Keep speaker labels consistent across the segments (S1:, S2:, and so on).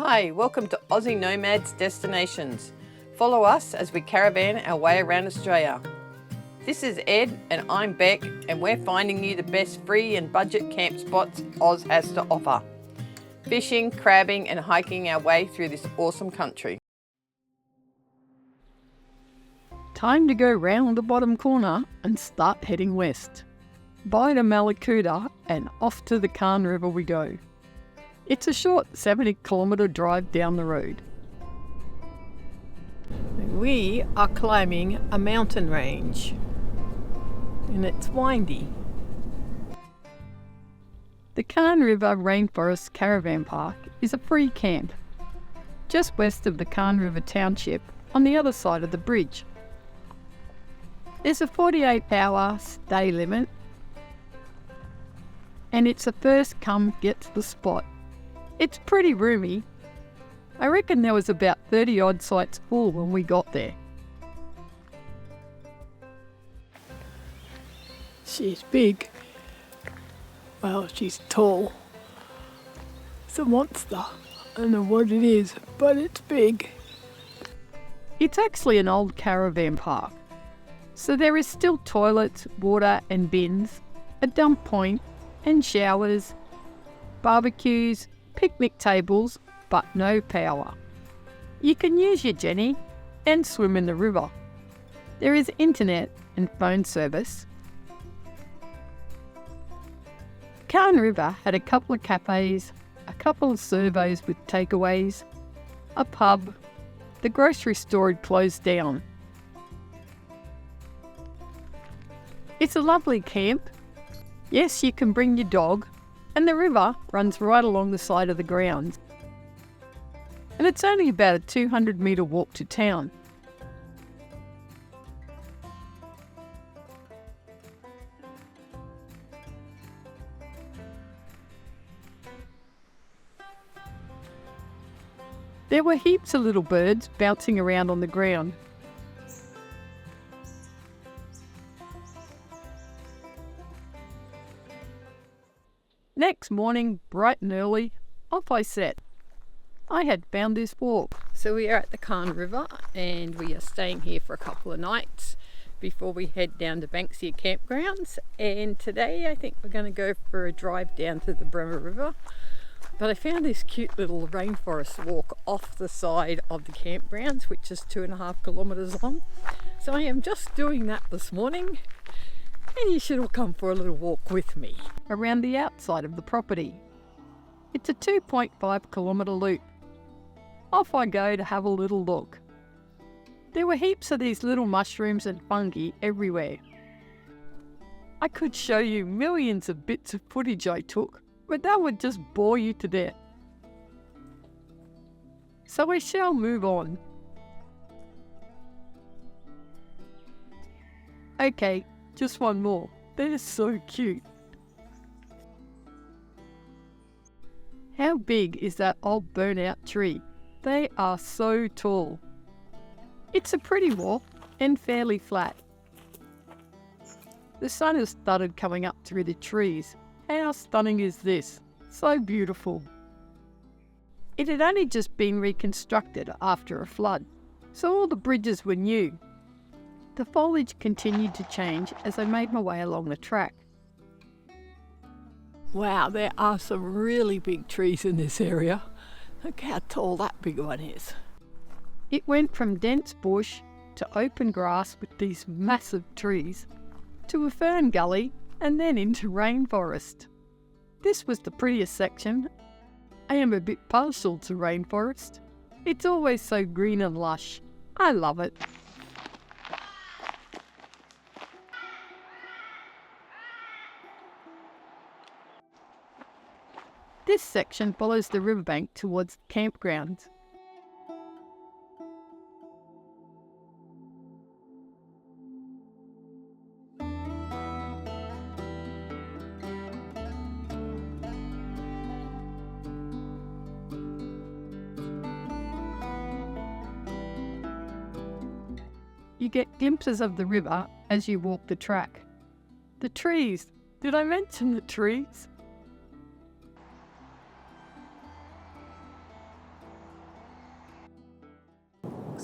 S1: Hi, welcome to Aussie Nomads Destinations. Follow us as we caravan our way around Australia. This is Ed and I'm Bec, and we're finding you the best free and budget camp spots Oz has to offer. Fishing, crabbing and hiking our way through this awesome country.
S2: Time to go round the bottom corner and start heading west. By the Malakuta and off to the Cann River we go. It's a short 70-kilometre drive down the road. We are climbing a mountain range and it's windy. The Cann River Rainforest Caravan Park is a free camp just west of the Cann River Township on the other side of the bridge. There's a 48-hour stay limit and it's a first come get to the spot. It's pretty roomy. I reckon there was about 30 odd sites full when we got there.
S3: She's big. Well, she's tall. It's a monster. I don't know what it is, but it's big.
S2: It's actually an old caravan park, so there is still toilets, water and bins, a dump point and showers, barbecues, picnic tables, but no power. You can use your jenny and swim in the river. There is internet and phone service. Cann River had a couple of cafes, a couple of servos with takeaways, a pub. The grocery store had closed down. It's a lovely camp. Yes, you can bring your dog, and the river runs right along the side of the grounds. And it's only about a 200-metre walk to town. There were heaps of little birds bouncing around on the ground. Next morning, bright and early, off I set. I had found this walk. So we are at the Cann River and we are staying here for a couple of nights before we head down to Banksia Campgrounds. And today I think we're going to go for a drive down to the Bemm River. But I found this cute little rainforest walk off the side of the campgrounds, which is 2.5 kilometres long. So I am just doing that this morning. And you should all come for a little walk with me around the outside of the property. It's a 2.5 kilometre loop. Off I go to have a little look. There were heaps of these little mushrooms and fungi everywhere. I could show you millions of bits of footage I took, but that would just bore you to death. So we shall move on. Okay. Just one more. They're so cute. How big is that old burnt-out tree? They are so tall. It's a pretty walk and fairly flat. The sun has started coming up through the trees. How stunning is this? So beautiful. It had only just been reconstructed after a flood, so all the bridges were new. The foliage continued to change as I made my way along the track.
S3: Wow, there are some really big trees in this area. Look how tall that big one is.
S2: It went from dense bush to open grass with these massive trees, to a fern gully and then into rainforest. This was the prettiest section. I am a bit partial to rainforest. It's always so green and lush. I love it. This section follows the riverbank towards the campgrounds. You get glimpses of the river as you walk the track. The trees. Did I mention the trees?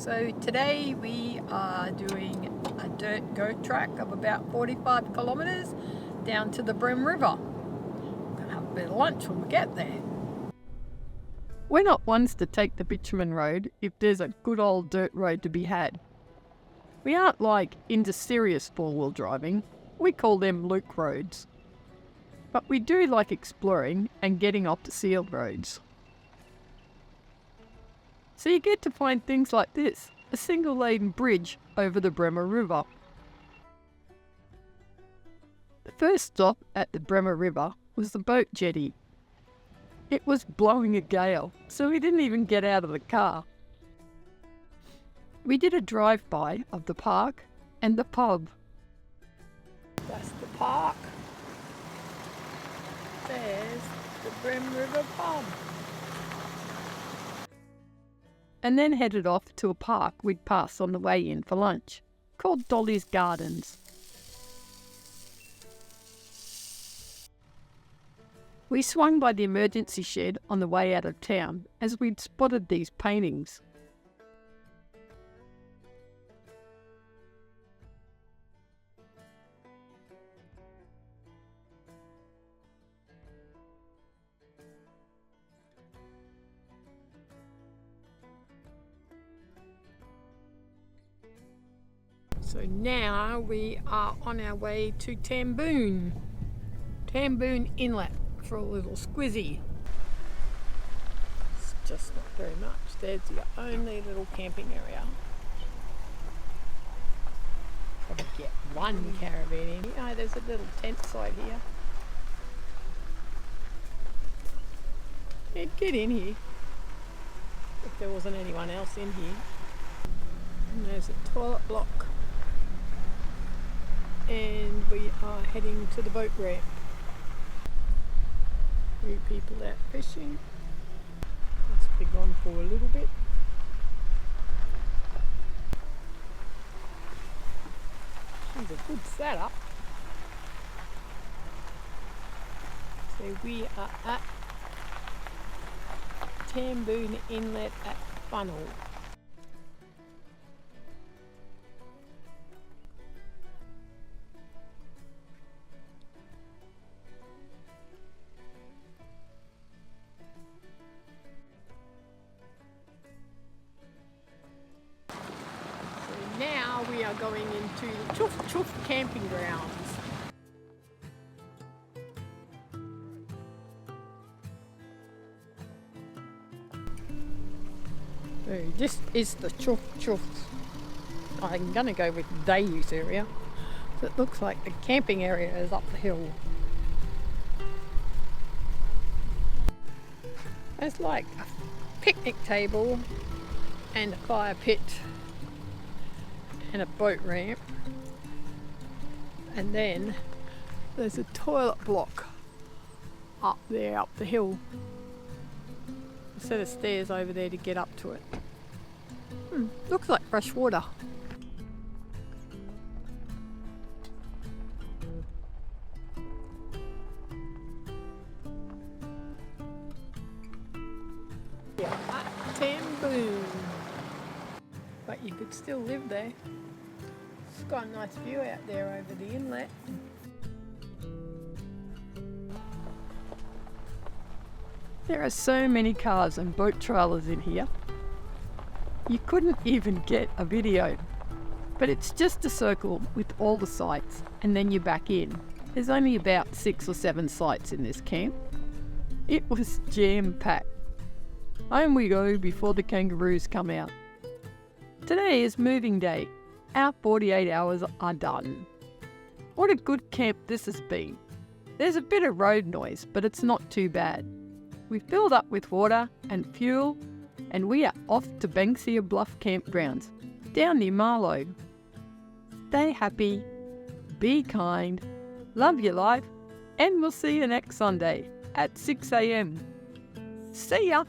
S2: So today we are doing a dirt go track of about 45 kilometres down to the Bemm River. We're going to have a bit of lunch when we get there.
S3: We're not ones to take the bitumen road if there's a good old dirt road to be had. We aren't like into serious four-wheel driving. We call them Luke roads. But we do like exploring and getting off the sealed roads. So you get to find things like this, a single-lane bridge over the Bemm River. The first stop at the Bemm River was the boat jetty. It was blowing a gale, so we didn't even get out of the car. We did a drive-by of the park and the pub.
S2: That's the park. There's the Bemm River Pub.
S3: And then headed off to a park we'd pass on the way in for lunch, called Dolly's Gardens. We swung by the emergency shed on the way out of town as we'd spotted these paintings.
S2: So now we are on our way to Tamboon Inlet for a little squizzy. It's just not very much. There's your only little camping area. Probably get one caravan in here. Oh, there's a little tent site here. You'd get in here if there wasn't anyone else in here. And there's a toilet block. And we are heading to the boat ramp. Few people out fishing. Must be gone for a little bit. It's a good setup. So we are at Tamboon Inlet at Funnel. Now we are going into the Choof Choof Campgrounds. So this is the Choof Choof. I'm going to go with day use area. So it looks like the camping area is up the hill. There's like a picnic table and a fire pit and a boat ramp, and then there's a toilet block up there up the hill. A set of stairs over there to get up to it. Looks like fresh water. Yeah, at Tamboon. But you could still live there. It's got a nice view out there over the inlet.
S3: There are so many cars and boat trailers in here. You couldn't even get a video. But it's just a circle with all the sites, and then you're back in. There's only about 6 or 7 sites in this camp. It was jam-packed. Home we go before the kangaroos come out. Today is moving day. Our 48 hours are done. What a good camp this has been. There's a bit of road noise, but it's not too bad. We've filled up with water and fuel, and we are off to Banksia Bluff Campgrounds, down near Marlow. Stay happy, be kind, love your life, and we'll see you next Sunday at 6 a.m. See ya!